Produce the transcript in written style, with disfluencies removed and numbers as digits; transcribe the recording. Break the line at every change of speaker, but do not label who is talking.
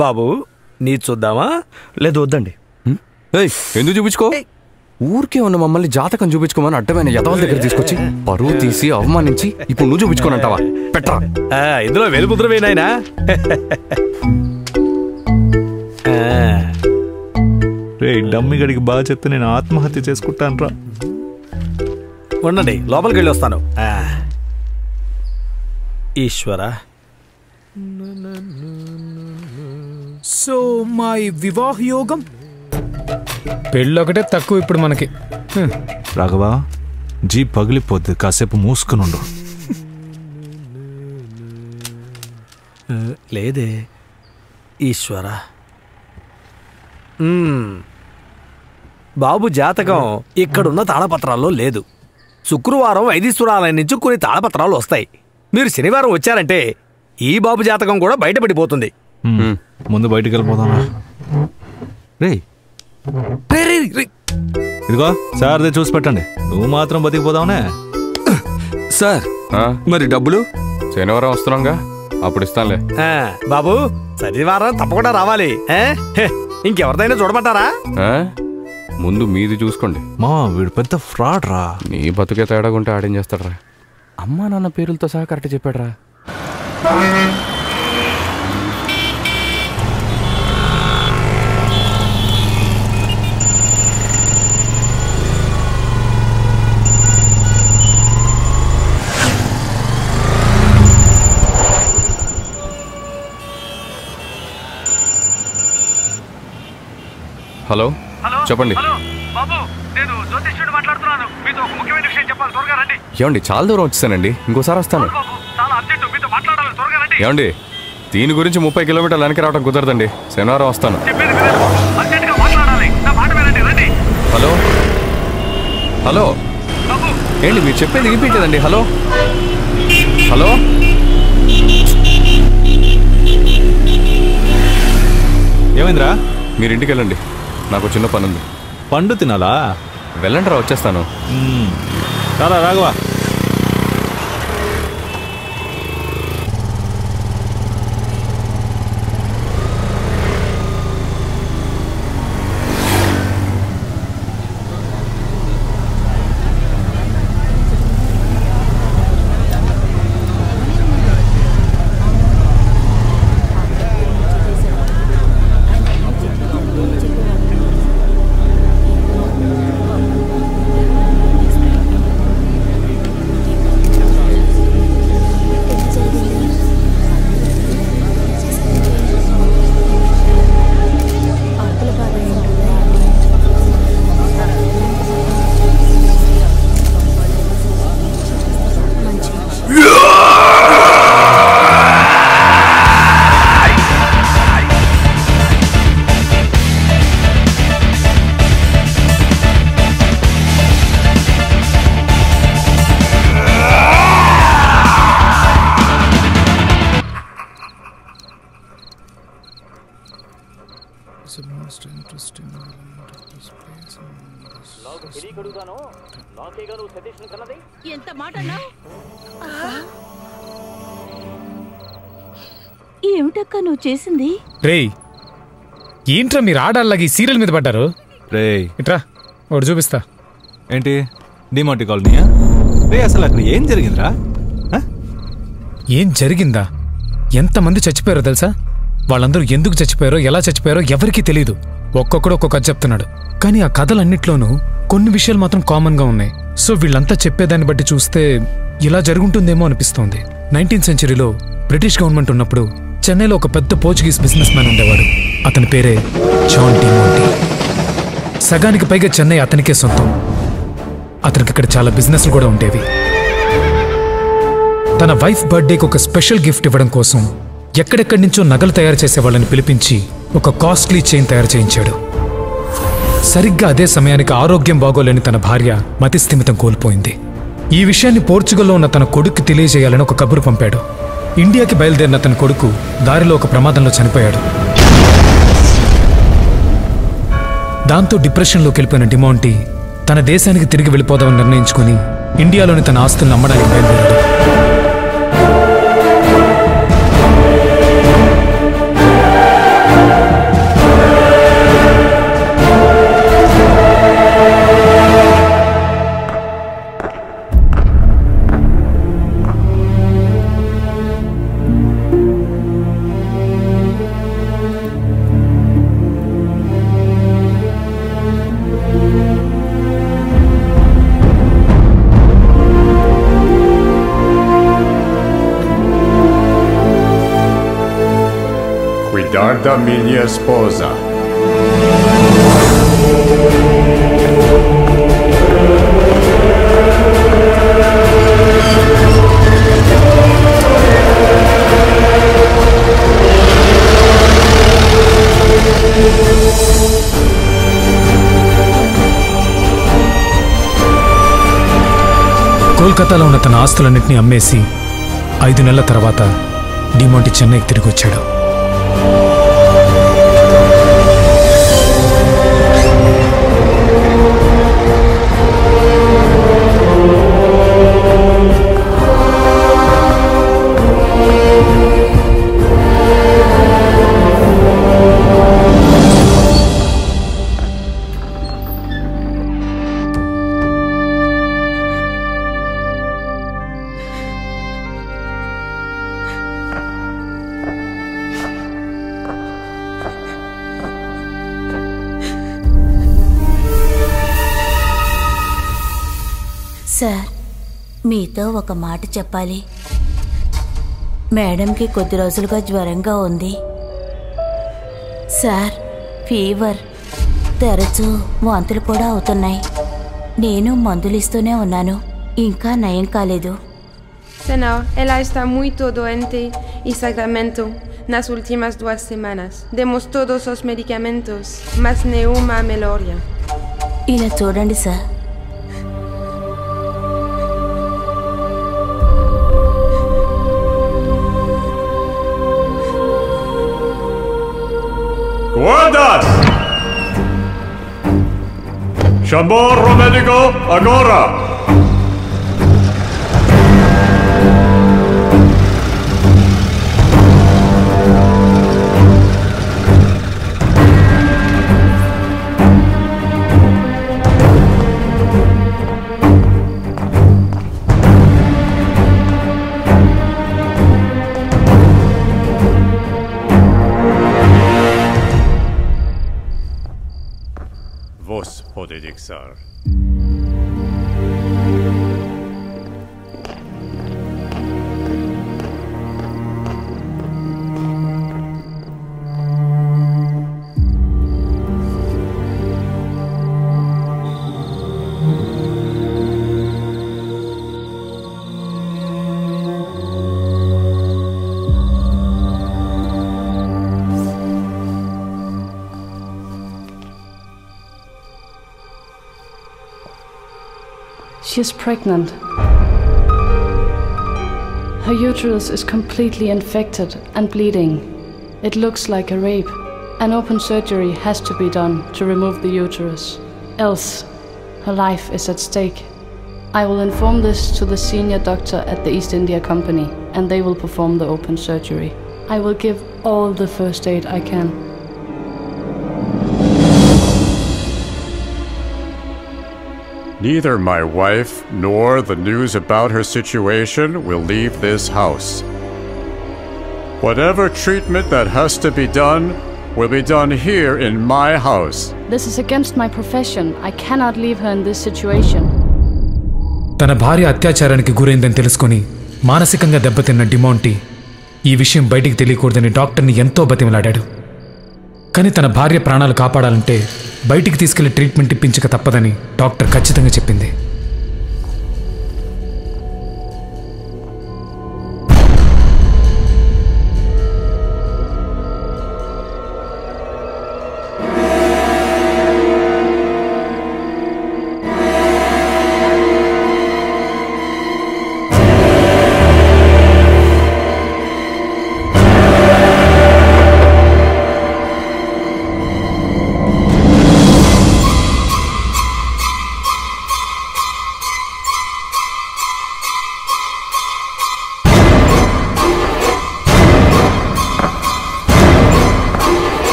బాబు నీ చూద్దామా?
లేదు వద్దండి.
ఎందుకు చూపించుకో? ఊరికే ఉన్న మమ్మల్ని జాతకం చూపించుకోమని అడ్డమైన యదవల దగ్గర తీసుకొచ్చి పరువు తీసి అవమానించి ఇప్పుడు నువ్వు చూపించుకోనంటావా? పెట్టరా.
ఇందులో వెలుముద్రవేనాయనా.
రే డమ్మి గడికి బాగా చెప్తే నేను ఆత్మహత్య చేసుకుంటాను రా.
ఉండండి, లోపలికి వెళ్ళి వస్తాను. ఈశ్వర.
సో మా వివాహ యోగం
పెళ్ళొకటే తక్కువ ఇప్పుడు మనకి.
రాఘవా, జీప్ పగిలిపోద్ది, కాసేపు మూసుకునుండు.
లేదే ఈశ్వర. బాబు జాతకం ఇక్కడున్న తాళపత్రాల్లో లేదు. శుక్రవారం వైదీశ్వరాలయం నుంచి కొన్ని తాళపత్రాలు వస్తాయి. మీరు శనివారం వచ్చారంటే ఈ బాబు జాతకం కూడా బయటపడిపోతుంది.
ముందు బయటికి వెళ్ళిపోదాం. రే ఇదిగో సార్దే చూసి పెట్టండి. నువ్వు మాత్రం బతికిపోదావునే.
సార్ మరి డబ్బులు? శనివారం వస్తున్నాంగా, అప్పుడు ఇస్తానులే.
బాబు శనివారం తప్పకుండా రావాలి. ఇంకెవరిదైనా చూడమంటారా?
ముందు మీది చూసుకోండి.
మా వీడు పెద్ద ఫ్రాడ్ రా.
నీ బతుకే తేడాగుంటే ఆడేం చేస్తాడరా? అమ్మా నాన్న పేర్లతో సహా కరెక్ట్ చెప్పాడరా. హలో చెప్పండి. ఏమండి చాలా దూరం వచ్చేసానండి, ఇంకోసారి వస్తాను. ఏమండి దీని గురించి 30 కిలోమీటర్లు వెనక్కి రావడం కుదరదండి. శనివారం వస్తాను. హలో హలో ఏంటి మీరు చెప్పేది వినిపించలేదండి. హలో హలో
ఏమైందిరా?
మీరు ఇంటికి వెళ్ళండి, నాకు చిన్న పని ఉంది.
పండు తినాలా?
వెళ్ళండి రా, వచ్చేస్తాను.
చాలా రాఘవా.
ఏమిటక్క నువ్వు చేసింది?
రేయ్ ఏంట్రా మీరు ఆడాళ్ళకి సీరియల్ మీద పడ్డారు?
రే
ఇట్రా ఒకటి చూపిస్తా.
ఏంటి డిమాంటి కాలనీయా? రే అసలు అక్కడ ఏం జరిగిందిరా?
ఏం జరిగిందా? ఎంతమంది చచ్చిపోయారో తెలుసా? వాళ్ళందరూ ఎందుకు చచ్చిపోయారో ఎలా చచ్చిపోయారో ఎవరికీ తెలియదు. ఒక్కొక్కడు ఒక్కొక్క కథ చెప్తున్నాడు. కానీ ఆ కథలన్నిట్లోనూ కొన్ని విషయాలు మాత్రం కామన్గా ఉన్నాయి. సో వీళ్ళంతా చెప్పేదాన్ని బట్టి చూస్తే ఇలా జరుగుంటుందేమో అనిపిస్తోంది. 19th సెంచరీలో బ్రిటిష్ గవర్నమెంట్ ఉన్నప్పుడు చెన్నైలో ఒక పెద్ద పోర్చుగీస్ బిజినెస్ మ్యాన్ ఉండేవాడు. అతని పేరే జాన్ డిమాంటి. సగానికి పైగా చెన్నై అతనికే సొంతం. అతనికి ఇక్కడ చాలా బిజినెస్లు కూడా ఉండేవి. తన వైఫ్ బర్త్డేకి ఒక స్పెషల్ గిఫ్ట్ ఇవ్వడం కోసం ఎక్కడెక్కడి నుంచో నగలు తయారు చేసే వాళ్ళని పిలిపించి ఒక కాస్ట్లీ చైన్ తయారు చేయించాడు. సరిగ్గా అదే సమయానికి ఆరోగ్యం బాగోలేని తన భార్య మతిస్థిమితం కోల్పోయింది. ఈ విషయాన్ని పోర్చుగల్లో ఉన్న తన కొడుక్కి తెలియజేయాలని ఒక కబురు పంపాడు. ఇండియాకి బయలుదేరిన తన కొడుకు దారిలో ఒక ప్రమాదంలో చనిపోయాడు. దాంతో డిప్రెషన్లోకి వెళ్ళిపోయిన డిమాంటి తన దేశానికి తిరిగి వెళ్ళిపోదామని నిర్ణయించుకుని ఇండియాలోని తన ఆస్తులను అమ్మడానికి బయలుదేరాడు.
cuidar da minha esposa.
కోల్కతాలో ఉన్న తన ఆస్తులన్నింటినీ అమ్మేసి 5 నెలల తర్వాత డిమాంటి చెన్నైకి తిరిగి వచ్చాడు.
సార్, మీతో ఒక మాట చెప్పాలి. మేడంకి కొద్ది రోజులుగా జ్వరంగా ఉంది సార్. ఫీవర్, తరచూ వాంతులు కూడా అవుతున్నాయి. నేను మందులు ఇస్తూనే ఉన్నాను, ఇంకా నయం కాలేదు.
Senhor, ela está muito doente y Sacramento nas últimas 2 semanas. Demos todos os medicamentos, mas nenhuma melhoria.
ఇలా చూడండి sir.
Guardas! Chamor Romedico agora! Vos pode dixar.
She is pregnant. Her uterus is completely infected and bleeding. It looks like a rape. An open surgery has to be done to remove the uterus. Else, her life is at stake. I will inform this to the senior doctor at the East India Company, and they will perform the open surgery. I will give all the first aid I can.
Neither my wife nor the news about her situation will leave this house. Whatever treatment that has to be done will be done here in my house.
This is against my profession. I cannot leave her in this situation.
తన భార్య అత్యాచారానికి గురైందని తెలుసుకుని మానసికంగా దెబ్బతిన్న డిమాంటి ఈ విషయం బయటికి తెలియకూడదని డాక్టర్ని ఎంతో బతిమలాడాడు. కానీ తన భార్య ప్రాణాలు కాపాడాలంటే బయటికి తీసుకెళ్లి ట్రీట్మెంట్ ఇప్పించక తప్పదని డాక్టర్ ఖచ్చితంగా చెప్పింది.